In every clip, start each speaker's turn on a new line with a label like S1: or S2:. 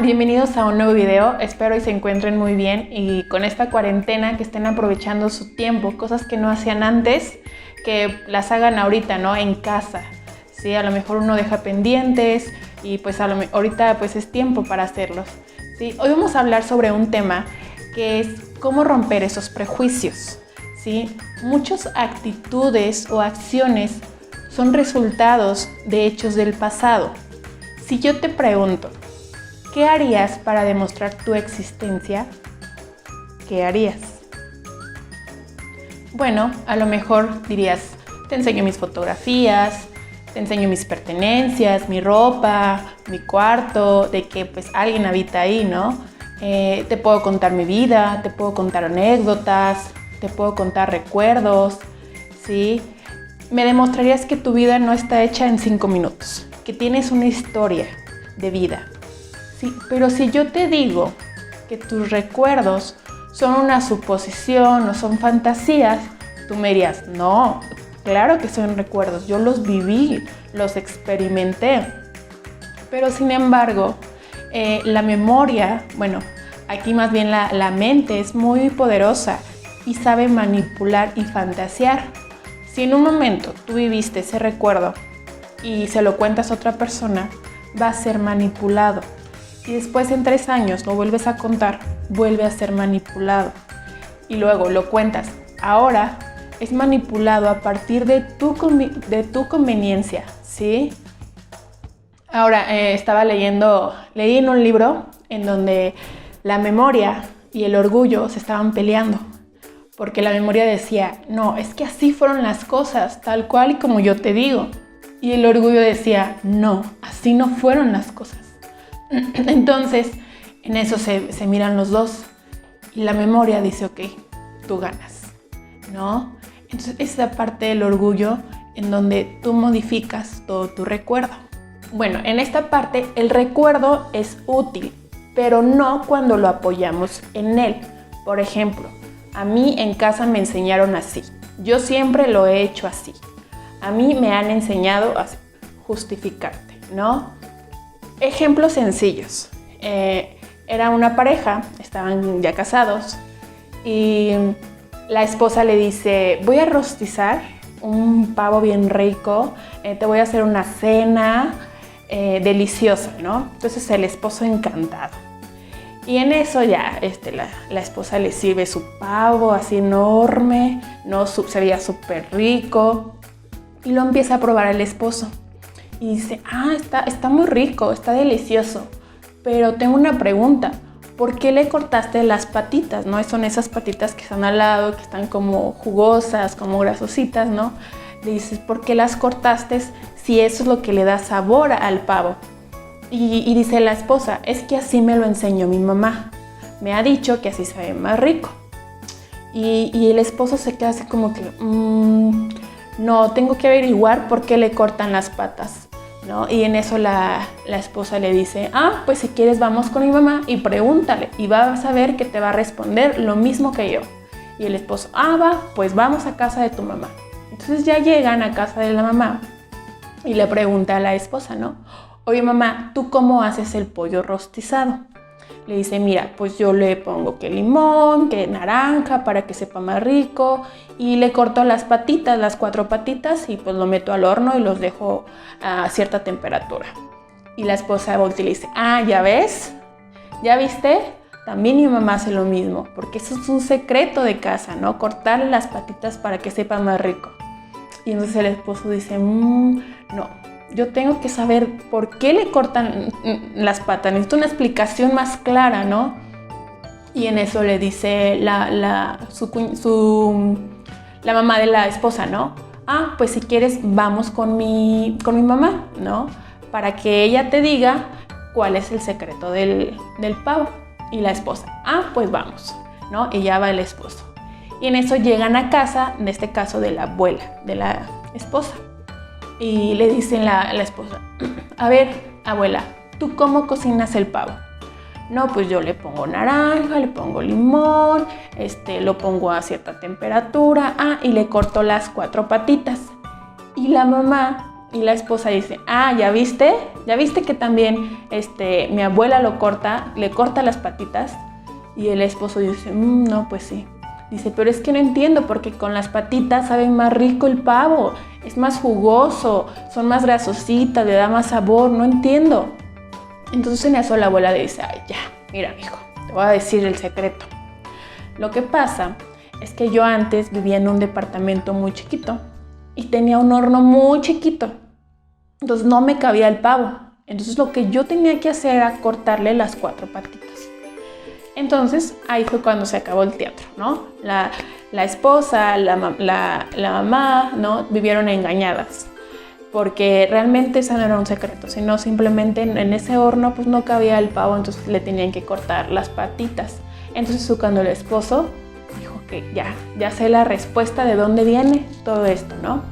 S1: bienvenidos a un nuevo video. Espero y se encuentren muy bien y con esta cuarentena que estén aprovechando su tiempo, cosas que no hacían antes, que las hagan ahorita, ¿no? En casa, ¿sí? A lo mejor uno deja pendientes y pues ahorita pues es tiempo para hacerlos, ¿sí? Hoy vamos a hablar sobre un tema que es cómo romper esos prejuicios, ¿sí? Muchas actitudes o acciones son resultados de hechos del pasado. Si yo te pregunto, ¿qué harías para demostrar tu existencia? ¿Qué harías? Bueno, a lo mejor dirías, te enseño mis fotografías, te enseño mis pertenencias, mi ropa, mi cuarto, de que pues alguien habita ahí, ¿no? Te puedo contar mi vida, te puedo contar anécdotas, te puedo contar recuerdos, ¿sí? Me demostrarías que tu vida no está hecha en 5 minutos, que tienes una historia de vida. Sí, pero si yo te digo que tus recuerdos son una suposición o son fantasías, tú me dirías, no, claro que son recuerdos, yo los viví, los experimenté. Pero sin embargo, la memoria, bueno, aquí más bien la mente es muy poderosa y sabe manipular y fantasear. Si en un momento tú viviste ese recuerdo y se lo cuentas a otra persona, va a ser manipulado. Y después en 3 años lo vuelves a contar, vuelve a ser manipulado. Y luego lo cuentas. Ahora es manipulado a partir de tu conveniencia, ¿sí? Ahora leí en un libro en donde la memoria y el orgullo se estaban peleando. Porque la memoria decía, no, es que así fueron las cosas, tal cual y como yo te digo. Y el orgullo decía, no, así no fueron las cosas. Entonces, en eso se miran los dos. Y la memoria dice, ok, tú ganas, ¿no? Entonces, esa parte del orgullo en donde tú modificas todo tu recuerdo. Bueno, en esta parte el recuerdo es útil, pero no cuando lo apoyamos en él. Por ejemplo, a mí en casa me enseñaron así. Yo siempre lo he hecho así. A mí me han enseñado a justificarte, ¿no? Ejemplos sencillos. Era una pareja, estaban ya casados y la esposa le dice, voy a rostizar un pavo bien rico, te voy a hacer una cena deliciosa, ¿no? Entonces el esposo encantado. Y en eso ya la esposa le sirve su pavo así enorme, ¿no? Se veía súper rico. Y lo empieza a probar el esposo. Y dice, está muy rico, está delicioso. Pero tengo una pregunta. ¿Por qué le cortaste las patitas? ¿No? Son esas patitas que están al lado, que están como jugosas, como grasositas, ¿no? Le dices, ¿por qué las cortaste si eso es lo que le da sabor al pavo? Y dice la esposa, es que así me lo enseñó mi mamá. Me ha dicho que así sabe más rico. Y el esposo se queda así como que, no, tengo que averiguar por qué le cortan las patas, ¿no? Y en eso la esposa le dice, pues si quieres vamos con mi mamá y pregúntale. Y vas a ver que te va a responder lo mismo que yo. Y el esposo, va, pues vamos a casa de tu mamá. Entonces ya llegan a casa de la mamá y le pregunta a la esposa, ¿no? Oye mamá, ¿tú cómo haces el pollo rostizado? Le dice, mira, pues yo le pongo que limón, que naranja para que sepa más rico y le corto las patitas, las 4 patitas y pues lo meto al horno y los dejo a cierta temperatura. Y la esposa voltea y le dice, ¿ya ves? ¿Ya viste? También mi mamá hace lo mismo, porque eso es un secreto de casa, ¿no? Cortarle las patitas para que sepa más rico. Y entonces el esposo dice, no. Yo tengo que saber por qué le cortan las patas. Necesito una explicación más clara, ¿no? Y en eso le dice la mamá de la esposa, ¿no? Pues si quieres vamos con mi mamá, ¿no? Para que ella te diga cuál es el secreto del pavo. Y la esposa, pues vamos, ¿no? Y ya va el esposo. Y en eso llegan a casa, en este caso de la abuela, de la esposa. Y le dicen la esposa, a ver, abuela, ¿tú cómo cocinas el pavo? No, pues yo le pongo naranja, le pongo limón, lo pongo a cierta temperatura, y le corto las 4 patitas. Y la mamá Y la esposa dice, ¿ya viste? ¿Ya viste que también mi abuela le corta las patitas? Y el esposo dice, no, pues sí. Dice, pero es que no entiendo, porque con las patitas sabe más rico el pavo, es más jugoso, son más grasositas, le da más sabor, no entiendo. Entonces en eso la abuela le dice, ya, mira, mijo, te voy a decir el secreto. Lo que pasa es que yo antes vivía en un departamento muy chiquito y tenía un horno muy chiquito. Entonces no me cabía el pavo. Entonces lo que yo tenía que hacer era cortarle las 4 patitas. Entonces ahí fue cuando se acabó el teatro, ¿no? La esposa, la mamá, ¿no? Vivieron engañadas. Porque realmente ese no era un secreto, sino simplemente en ese horno pues no cabía el pavo, entonces le tenían que cortar las patitas. Entonces cuando el esposo dijo que ya sé la respuesta de dónde viene todo esto, ¿no?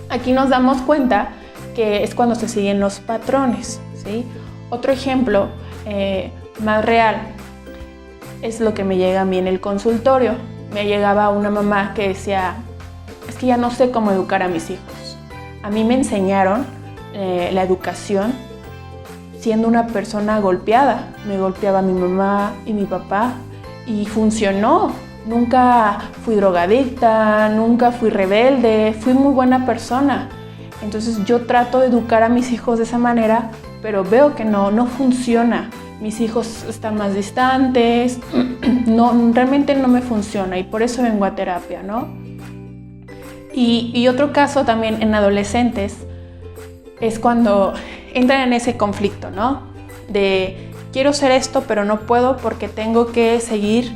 S1: Aquí nos damos cuenta que es cuando se siguen los patrones, ¿sí? Otro ejemplo más real es lo que me llega a mí en el consultorio. Me llegaba una mamá que decía, es que ya no sé cómo educar a mis hijos. A mí me enseñaron la educación siendo una persona golpeada. Me golpeaba mi mamá y mi papá y funcionó. Nunca fui drogadicta, nunca fui rebelde, fui muy buena persona. Entonces yo trato de educar a mis hijos de esa manera, pero veo que no funciona. Mis hijos están más distantes, realmente no me funciona y por eso vengo a terapia, ¿no? Y otro caso también en adolescentes es cuando entran en ese conflicto, ¿no? De quiero ser esto, pero no puedo porque tengo que seguir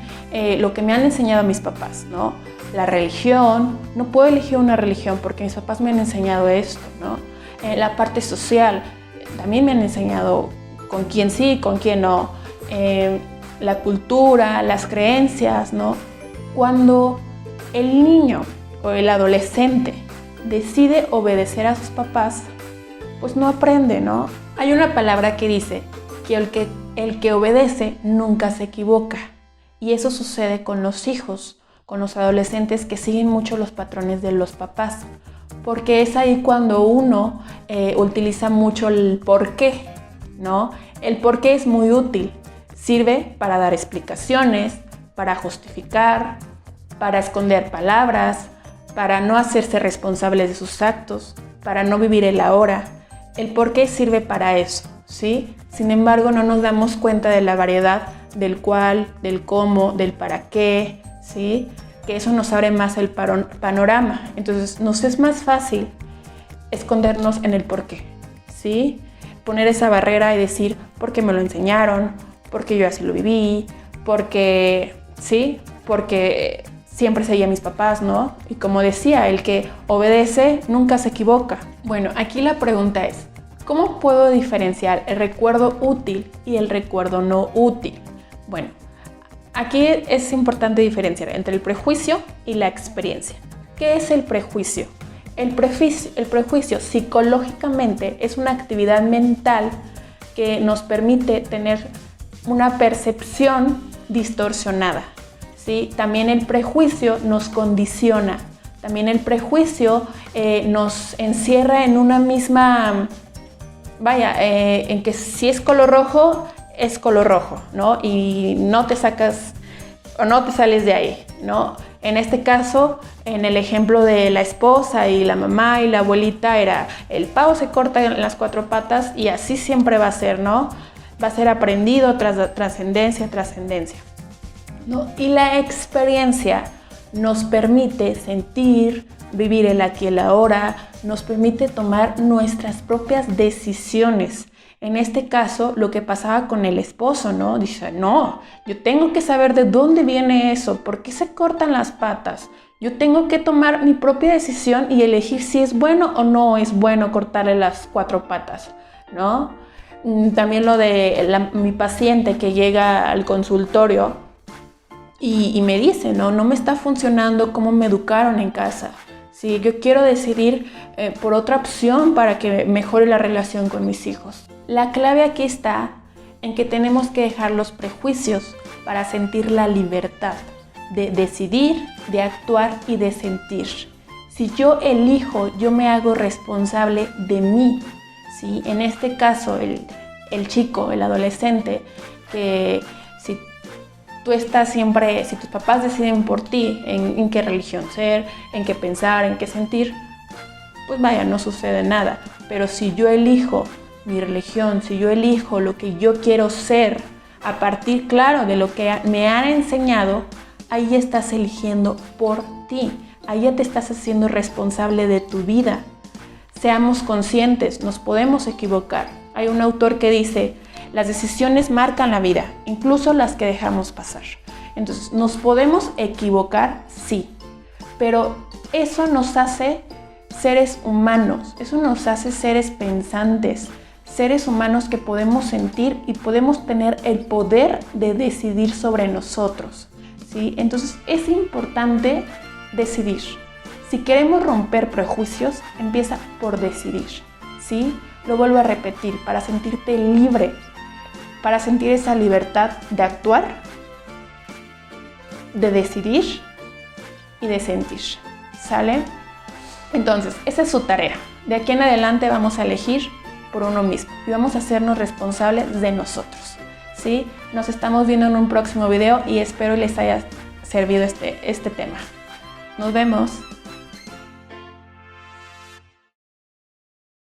S1: lo que me han enseñado mis papás, ¿no? La religión, no puedo elegir una religión porque mis papás me han enseñado esto, ¿no? La parte social, también me han enseñado con quién sí, con quién no. La cultura, las creencias, ¿no? Cuando el niño o el adolescente decide obedecer a sus papás, pues no aprende, ¿no? Hay una palabra que dice que el que obedece nunca se equivoca. Y eso sucede con los hijos, con los adolescentes que siguen mucho los patrones de los papás. Porque es ahí cuando uno utiliza mucho el por qué, ¿no? El por qué es muy útil. Sirve para dar explicaciones, para justificar, para esconder palabras, para no hacerse responsables de sus actos, para no vivir el ahora. El por qué sirve para eso, ¿sí? Sin embargo, no nos damos cuenta de la variedad del cuál, del cómo, del para qué, ¿sí? Que eso nos abre más el panorama. Entonces, nos es más fácil escondernos en el por qué, ¿sí? Poner esa barrera y decir, porque me lo enseñaron, porque yo así lo viví, porque, ¿sí? Porque siempre seguía a mis papás, ¿no? Y como decía, el que obedece nunca se equivoca. Bueno, aquí la pregunta es, ¿cómo puedo diferenciar el recuerdo útil y el recuerdo no útil? Bueno, aquí es importante diferenciar entre el prejuicio y la experiencia. ¿Qué es el prejuicio? El prejuicio psicológicamente es una actividad mental que nos permite tener una percepción distorsionada, ¿sí? También el prejuicio nos condiciona. También el prejuicio nos encierra en una misma, en que si es color rojo, es color rojo, ¿no? Y no te sacas o no te sales de ahí, ¿no? En este caso, en el ejemplo de la esposa y la mamá y la abuelita, era el pavo se corta en las 4 patas y así siempre va a ser, ¿no? Va a ser aprendido tras trascendencia, ¿no? Y la experiencia nos permite sentir, vivir el aquí y el ahora, nos permite tomar nuestras propias decisiones. En este caso, lo que pasaba con el esposo, ¿no? Dice, no, yo tengo que saber de dónde viene eso, por qué se cortan las patas. Yo tengo que tomar mi propia decisión y elegir si es bueno o no es bueno cortarle las 4 patas, ¿no? También lo de mi paciente que llega al consultorio y me dice, no me está funcionando cómo me educaron en casa. Sí, yo quiero decidir por otra opción para que mejore la relación con mis hijos. La clave aquí está en que tenemos que dejar los prejuicios para sentir la libertad de decidir, de actuar y de sentir, Si yo elijo, yo me hago responsable de mí, ¿sí? En este caso, el chico, el adolescente, que si tú estás siempre, si tus papás deciden por ti en qué religión ser, en qué pensar, en qué sentir, pues vaya, no sucede nada. Pero si yo elijo mi religión, si yo elijo lo que yo quiero ser, a partir, claro, de lo que me han enseñado, ahí ya estás eligiendo por ti. Ahí ya te estás haciendo responsable de tu vida. Seamos conscientes, nos podemos equivocar. Hay un autor que dice, las decisiones marcan la vida, incluso las que dejamos pasar. Entonces, ¿nos podemos equivocar? Sí. Pero eso nos hace seres humanos, eso nos hace seres pensantes, seres humanos que podemos sentir y podemos tener el poder de decidir sobre nosotros, ¿sí? Entonces es importante decidir. Si queremos romper prejuicios, empieza por decidir, ¿sí? Lo vuelvo a repetir, para sentirte libre, para sentir esa libertad de actuar, de decidir y de sentir, ¿sale? Entonces, esa es su tarea. De aquí en adelante vamos a elegir por uno mismo y vamos a hacernos responsables de nosotros, ¿sí? Nos estamos viendo en un próximo video y espero les haya servido este tema. Nos vemos.